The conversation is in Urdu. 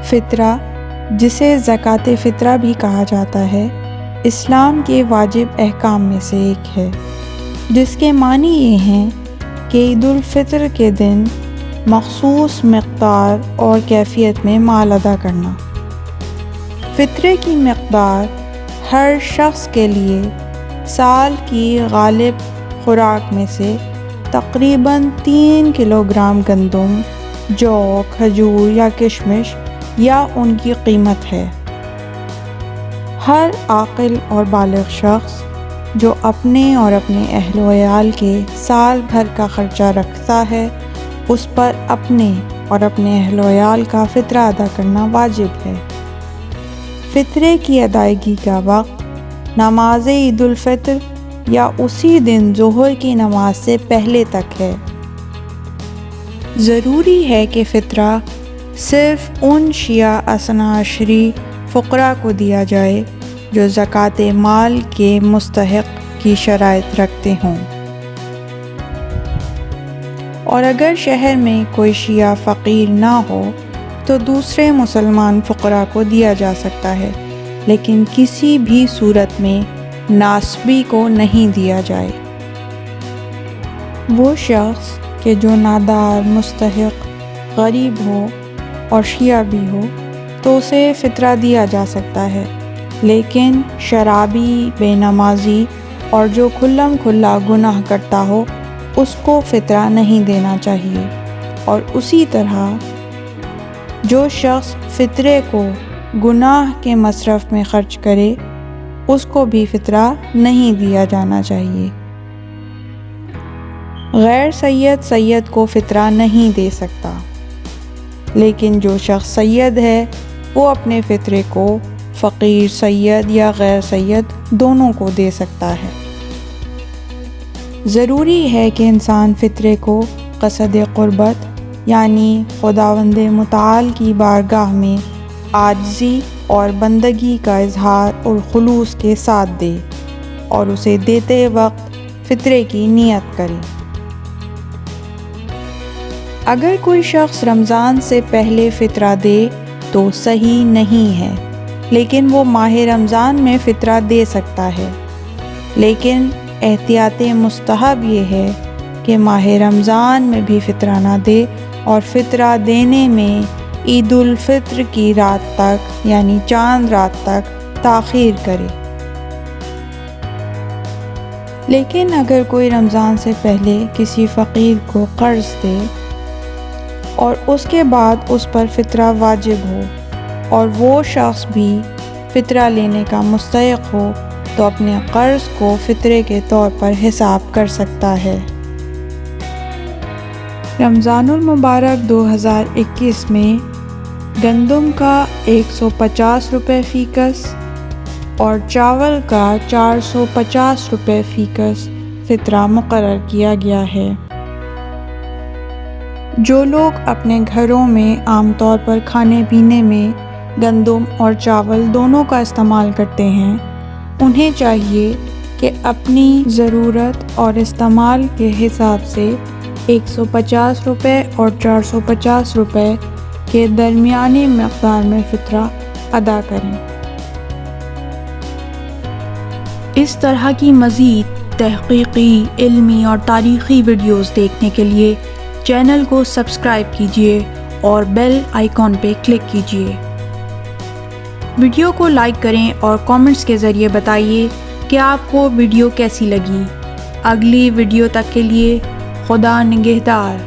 فطرہ، جسے زکوٰۃ فطرہ بھی کہا جاتا ہے، اسلام کے واجب احکام میں سے ایک ہے، جس کے معنی یہ ہیں کہ عید الفطر کے دن مخصوص مقدار اور کیفیت میں مال ادا کرنا۔ فطرے کی مقدار ہر شخص کے لیے سال کی غالب خوراک میں سے تقریباً 3 کلو گرام گندم، جو، کھجور یا کشمش یا ان کی قیمت ہے۔ ہر عاقل اور بالغ شخص جو اپنے اور اپنے اہل و عیال کے سال بھر کا خرچہ رکھتا ہے، اس پر اپنے اور اپنے اہل و عیال کا فطرہ ادا کرنا واجب ہے۔ فطرے کی ادائیگی کا وقت نماز عید الفطر یا اسی دن ظہر کی نماز سے پہلے تک ہے۔ ضروری ہے کہ فطرہ صرف ان شیعہ اثنا عشری فقراء کو دیا جائے جو زکوٰۃ مال کے مستحق کی شرائط رکھتے ہوں، اور اگر شہر میں کوئی شیعہ فقیر نہ ہو تو دوسرے مسلمان فقراء کو دیا جا سکتا ہے، لیکن کسی بھی صورت میں ناسبی کو نہیں دیا جائے۔ وہ شخص کہ جو نادار، مستحق، غریب ہو اور شیعہ بھی ہو تو اسے فطرہ دیا جا سکتا ہے، لیکن شرابی، بے نمازی اور جو کھلم کھلا گناہ کرتا ہو اس کو فطرہ نہیں دینا چاہیے، اور اسی طرح جو شخص فطرے کو گناہ کے مصرف میں خرچ کرے اس کو بھی فطرہ نہیں دیا جانا چاہیے۔ غیر سید سید کو فطرہ نہیں دے سکتا، لیکن جو شخص سید ہے وہ اپنے فطرے کو فقیر سید یا غیر سید دونوں کو دے سکتا ہے۔ ضروری ہے کہ انسان فطرے کو قصد قربت یعنی خداوند متعال کی بارگاہ میں عاجزی اور بندگی کا اظہار اور خلوص کے ساتھ دے، اور اسے دیتے وقت فطرے کی نیت کرے۔ اگر کوئی شخص رمضان سے پہلے فطرہ دے تو صحیح نہیں ہے، لیکن وہ ماہ رمضان میں فطرہ دے سکتا ہے، لیکن احتیاط مستحب یہ ہے کہ ماہ رمضان میں بھی فطرہ نہ دے، اور فطرہ دینے میں عید الفطر کی رات تک یعنی چاند رات تک تاخیر کرے۔ لیکن اگر کوئی رمضان سے پہلے کسی فقیر کو قرض دے اور اس کے بعد اس پر فطرہ واجب ہو اور وہ شخص بھی فطرہ لینے کا مستحق ہو تو اپنے قرض کو فطرے کے طور پر حساب کر سکتا ہے۔ رمضان المبارک 2021 میں گندم کا 150 روپے فی کس اور چاول کا 450 روپے فی کس فطرہ مقرر کیا گیا ہے۔ جو لوگ اپنے گھروں میں عام طور پر کھانے پینے میں گندم اور چاول دونوں کا استعمال کرتے ہیں، انہیں چاہیے کہ اپنی ضرورت اور استعمال کے حساب سے 150 روپے اور 450 روپے کے درمیانی مقدار میں فطرہ ادا کریں۔ اس طرح کی مزید تحقیقی، علمی اور تاریخی ویڈیوز دیکھنے کے لیے چینل کو سبسکرائب کیجیے اور بیل آئیکن پہ کلک کیجیے۔ ویڈیو کو لائک کریں اور کامنٹس کے ذریعے بتائیے کہ آپ کو ویڈیو کیسی لگی۔ اگلی ویڈیو تک کے لیے خدا نگہدار۔